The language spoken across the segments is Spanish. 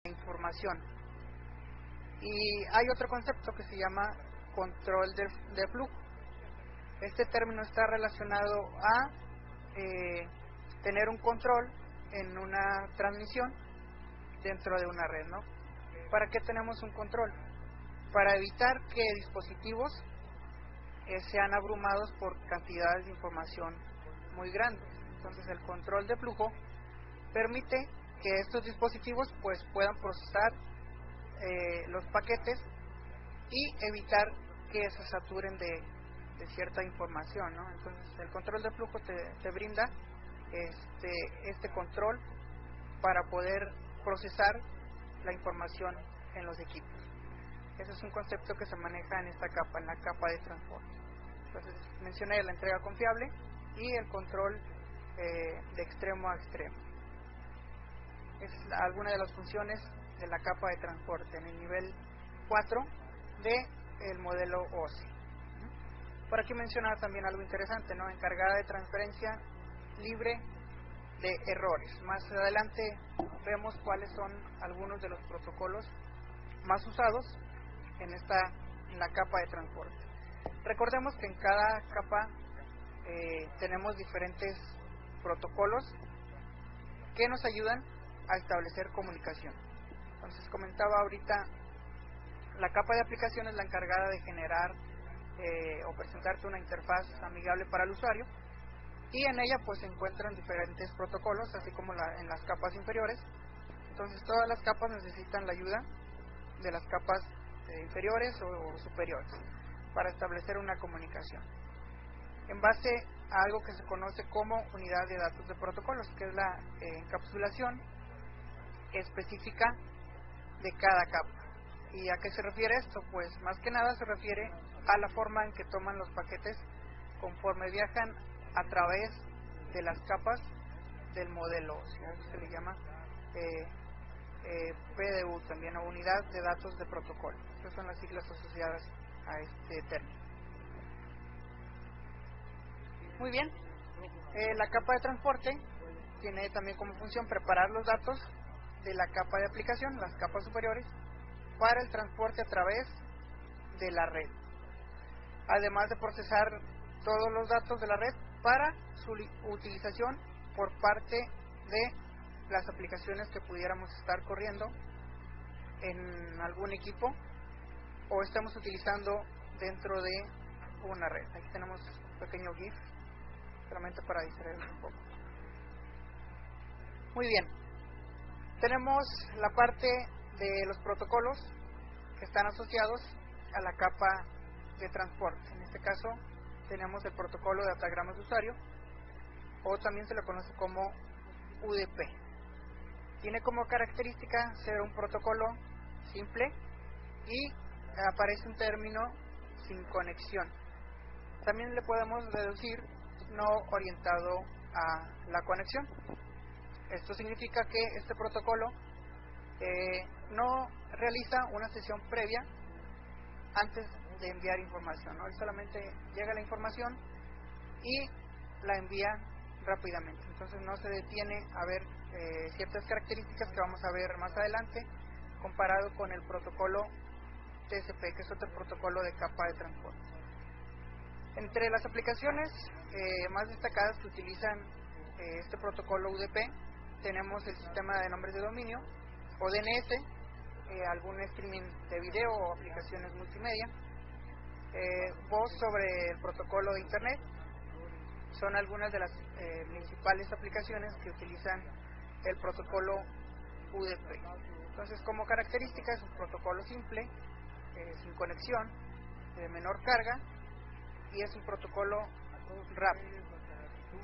información. Y hay otro concepto que se llama control de flujo. Este término está relacionado a tener un control en una transmisión dentro de una red, ¿no? ¿Para qué tenemos un control? Para evitar que dispositivos sean abrumados por cantidades de información muy grandes. Entonces el control de flujo permite que estos dispositivos pues puedan procesar los paquetes y evitar que se saturen de cierta información, ¿no? Entonces el control de flujo te brinda este control para poder procesar la información en los equipos. Ese es un concepto que se maneja en esta capa, en la capa de transporte. Entonces mencioné la entrega confiable y el control de extremo a extremo. Es alguna de las funciones de la capa de transporte en el nivel 4 del modelo OSI. Por aquí mencionar también algo interesante, ¿no? Encargada de transferencia libre de errores. Más adelante vemos cuáles son algunos de los protocolos más usados en la capa de transporte. Recordemos que en cada capa tenemos diferentes protocolos que nos ayudan a establecer comunicación. Entonces comentaba ahorita, la capa de aplicación es la encargada de generar o presentarte una interfaz amigable para el usuario, y en ella pues se encuentran diferentes protocolos, así como en las capas inferiores. Entonces todas las capas necesitan la ayuda de las capas inferiores o superiores para establecer una comunicación en base a algo que se conoce como unidad de datos de protocolos, que es la encapsulación específica de cada capa. ¿Y a qué se refiere esto? Pues más que nada se refiere a la forma en que toman los paquetes conforme viajan a través de las capas del modelo, ¿sí? Se le llama PDU también, o unidad de datos de protocolo. Estas son las siglas asociadas a este término. Muy bien, la capa de transporte tiene también como función preparar los datos de la capa de aplicación, las capas superiores, para el transporte a través de la red, además de procesar todos los datos de la red para su utilización por parte de las aplicaciones que pudiéramos estar corriendo en algún equipo o estamos utilizando dentro de una red. Aquí tenemos un pequeño GIF solamente para distraernos un poco. Muy bien, tenemos la parte de los protocolos que están asociados a la capa de transporte. En este caso tenemos el protocolo de datagramas de usuario, o también se le conoce como UDP. Tiene como característica ser un protocolo simple y aparece un término sin conexión. También le podemos deducir no orientado a la conexión. Esto significa que este protocolo no realiza una sesión previa antes de enviar información, ¿no? Él solamente llega la información y la envía rápidamente. Entonces no se detiene a ver ciertas características que vamos a ver más adelante, comparado con el protocolo TCP, que es otro protocolo de capa de transporte. Entre las aplicaciones más destacadas que utilizan este protocolo UDP, tenemos el sistema de nombres de dominio, o DNS, algún streaming de video o aplicaciones multimedia, voz sobre el protocolo de Internet. Son algunas de las principales aplicaciones que utilizan el protocolo UDP. Entonces, como característica, es un protocolo simple, sin conexión, de menor carga, y es un protocolo rápido.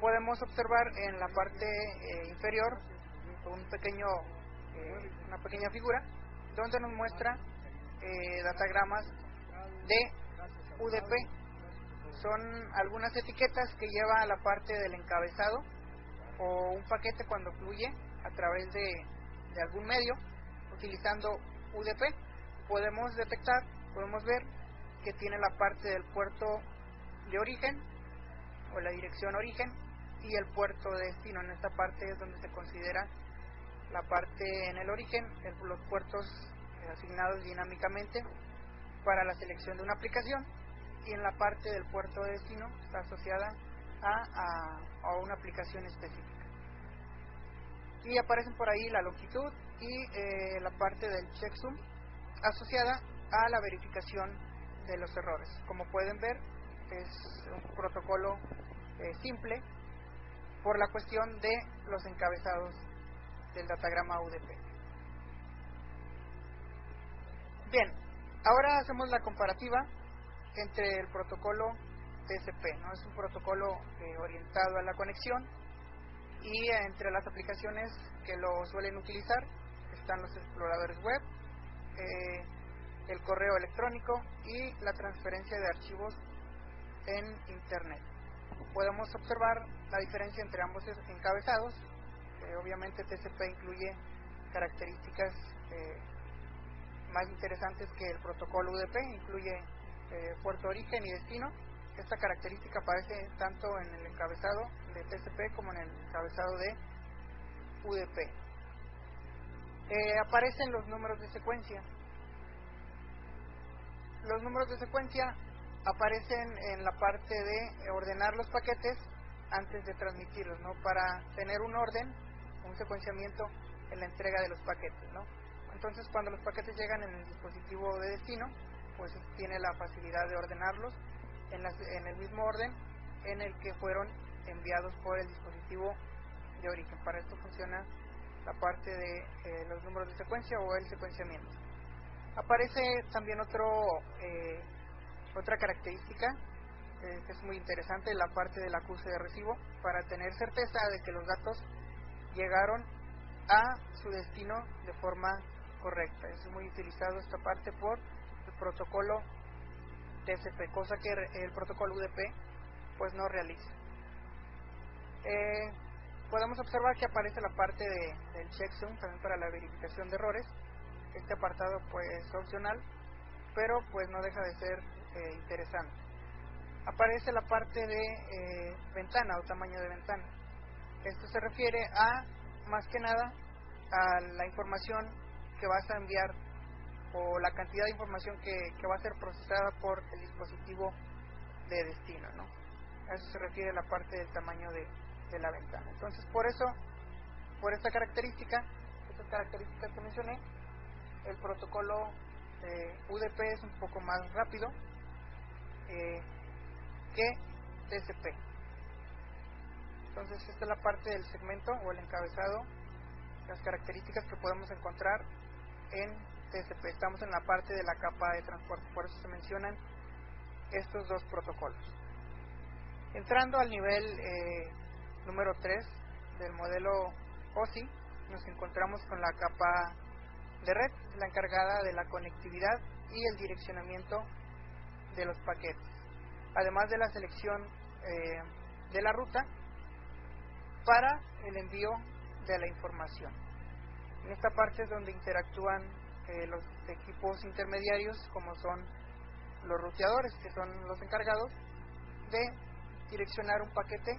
Podemos observar en la parte inferior una pequeña figura donde nos muestra datagramas de UDP. Son algunas etiquetas que lleva a la parte del encabezado o un paquete cuando fluye a través de algún medio utilizando UDP. Podemos ver que tiene la parte del puerto de origen o la dirección origen y el puerto de destino. En esta parte es donde se considera la parte en el origen, los puertos asignados dinámicamente para la selección de una aplicación, y en la parte del puerto de destino está asociada a una aplicación específica. Y aparecen por ahí la longitud y la parte del checksum asociada a la verificación de los errores. Como pueden ver, es un protocolo simple por la cuestión de los encabezados del datagrama UDP. Bien, ahora hacemos la comparativa entre el protocolo TCP, ¿no? Es un protocolo orientado a la conexión, y entre las aplicaciones que lo suelen utilizar están los exploradores web, el correo electrónico y la transferencia de archivos en internet. Podemos observar la diferencia entre ambos encabezados. Obviamente TCP incluye características más interesantes que el protocolo UDP, incluye puerto origen y destino. Esta característica aparece tanto en el encabezado de TCP como en el encabezado de UDP. Aparecen los números de secuencia. Los números de secuencia aparecen en la parte de ordenar los paquetes antes de transmitirlos, ¿no? Para tener un orden, un secuenciamiento en la entrega de los paquetes, ¿no? Entonces, cuando los paquetes llegan en el dispositivo de destino, pues tiene la facilidad de ordenarlos en el mismo orden en el que fueron enviados por el dispositivo de origen. Para esto funciona la parte de los números de secuencia o el secuenciamiento. Aparece también otra característica que es muy interesante, la parte del acuse de recibo, para tener certeza de que los datos llegaron a su destino de forma correcta. Es muy utilizado esta parte por el protocolo TCP, cosa que el protocolo UDP pues no realiza. Podemos observar que aparece la parte del checksum también para la verificación de errores. Este apartado pues es opcional, pero pues no deja de ser interesante. Aparece la parte de ventana o tamaño de ventana. Esto se refiere a, más que nada, a la información que vas a enviar o la cantidad de información que va a ser procesada por el dispositivo de destino, ¿no? A eso se refiere la parte del tamaño de la ventana. Entonces, por esta característica, estas características que mencioné, el protocolo UDP es un poco más rápido que TCP. Entonces, esta es la parte del segmento o el encabezado, las características que podemos encontrar en TCP. Estamos en la parte de la capa de transporte, por eso se mencionan estos dos protocolos. Entrando al nivel número 3 del modelo OSI, nos encontramos con la capa de red, la encargada de la conectividad y el direccionamiento de los paquetes, además de la selección de la ruta para el envío de la información. En esta parte es donde interactúan los equipos intermediarios, como son los ruteadores, que son los encargados de direccionar un paquete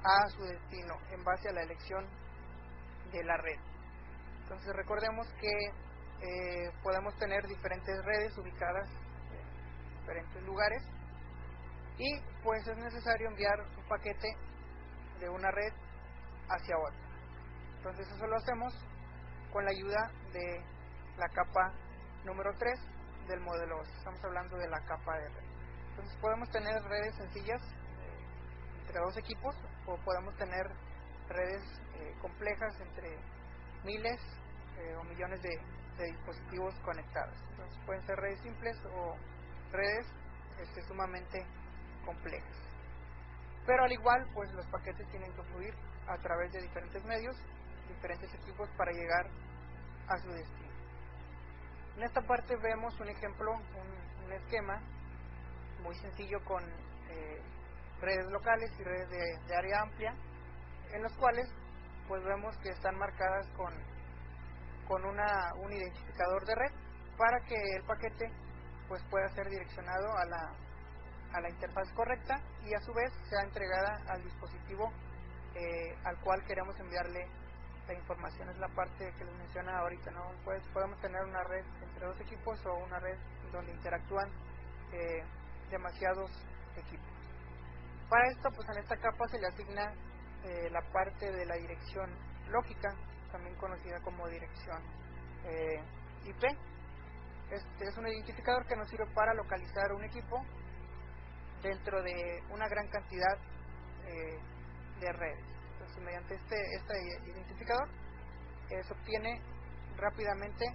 a su destino en base a la elección de la red. Entonces recordemos que podemos tener diferentes redes ubicadas en diferentes lugares, y pues es necesario enviar un paquete de una red hacia otra. Entonces eso lo hacemos con la ayuda de la capa número 3 del modelo OSI. Estamos hablando de la capa de red. Entonces podemos tener redes sencillas entre dos equipos, o podemos tener redes complejas entre miles o millones de dispositivos conectados. Entonces pueden ser redes simples o redes sumamente complejas. Pero al igual, pues los paquetes tienen que fluir a través de diferentes medios, diferentes equipos para llegar a su destino. En esta parte vemos un ejemplo, un esquema muy sencillo con redes locales y redes de área amplia, en los cuales pues vemos que están marcadas con un identificador de red para que el paquete pues pueda ser direccionado a la interfaz correcta y a su vez sea entregada al dispositivo al cual queremos enviarle la información, es la parte que les mencionaba ahorita, ¿no? Pues podemos tener una red entre dos equipos o una red donde interactúan demasiados equipos. Para esto, pues en esta capa se le asigna la parte de la dirección lógica, también conocida como dirección IP. Este es un identificador que nos sirve para localizar un equipo dentro de una gran cantidad de redes. Entonces, mediante este identificador se obtiene rápidamente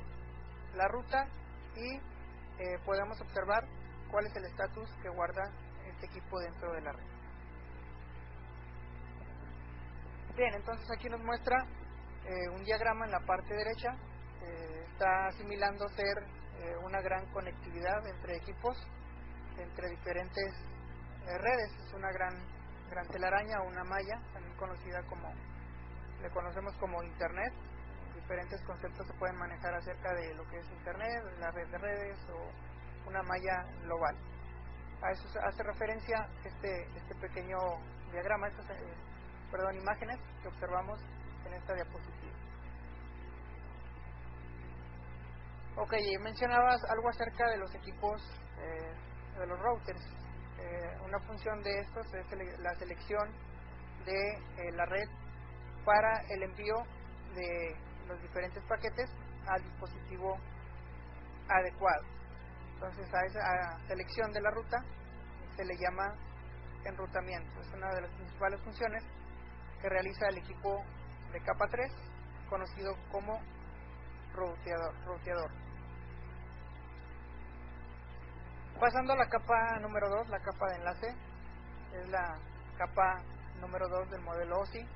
la ruta y podemos observar cuál es el estatus que guarda este equipo dentro de la red. Bien, entonces aquí nos muestra un diagrama en la parte derecha. Está asimilando ser una gran conectividad entre equipos, entre diferentes redes. Es una gran telaraña o una malla, también conocida como, le conocemos como Internet. Diferentes conceptos se pueden manejar acerca de lo que es Internet, la red de redes o una malla global. A eso hace referencia este pequeño diagrama, estas imágenes que observamos en esta diapositiva. Ok, mencionabas algo acerca de los equipos de los routers. Una función de estos es la selección de la red para el envío de los diferentes paquetes al dispositivo adecuado. Entonces a esa selección de la ruta se le llama enrutamiento. Es una de las principales funciones que realiza el equipo de capa 3, conocido como ruteador. Pasando a la capa número 2, la capa de enlace, es la capa número 2 del modelo OSI.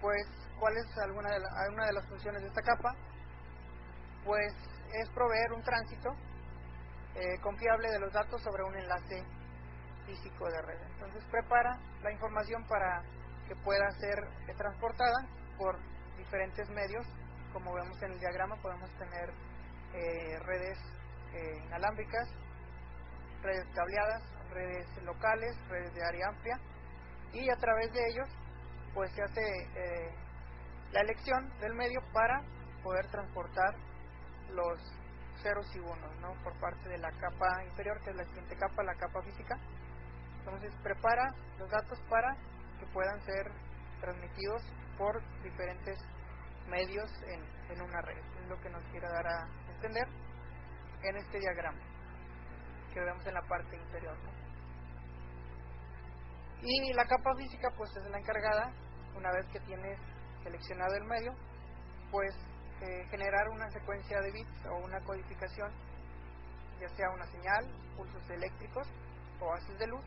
Pues, ¿cuál es una de las funciones de esta capa? Pues es proveer un tránsito confiable de los datos sobre un enlace físico de red. Entonces prepara la información para que pueda ser transportada por diferentes medios. Como vemos en el diagrama, podemos tener redes inalámbricas, redes cableadas, redes locales, redes de área amplia, y a través de ellos pues se hace la elección del medio para poder transportar los ceros y unos, ¿no?, por parte de la capa inferior, que es la siguiente capa, la capa física. Entonces prepara los datos para que puedan ser transmitidos por diferentes medios en una red. Es lo que nos quiere dar a entender en este diagrama que vemos en la parte inferior, ¿no? Y la capa física pues es la encargada, una vez que tienes seleccionado el medio, pues generar una secuencia de bits o una codificación, ya sea una señal, pulsos eléctricos o haces de luz,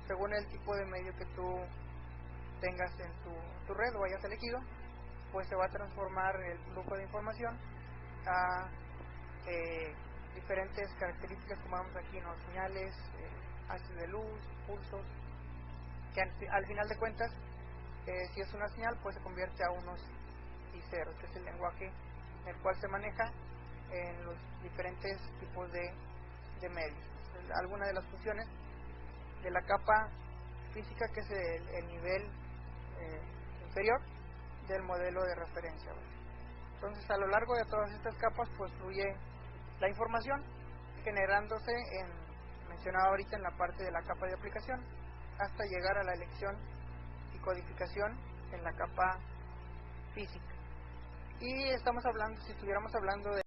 según el tipo de medio que tú tengas en tu red o hayas elegido. Pues se va a transformar el flujo de información a diferentes características, como vemos aquí, ¿no?, señales, haces de luz, pulsos, que al final de cuentas, si es una señal, pues se convierte a unos y ceros, que es el lenguaje en el cual se maneja en los diferentes tipos de medios. Algunas de las funciones de la capa física, que es el nivel inferior del modelo de referencia. Entonces, a lo largo de todas estas capas pues fluye la información, generándose mencionado ahorita en la parte de la capa de aplicación, hasta llegar a la elección y codificación en la capa física. Y estamos hablando, si estuviéramos hablando de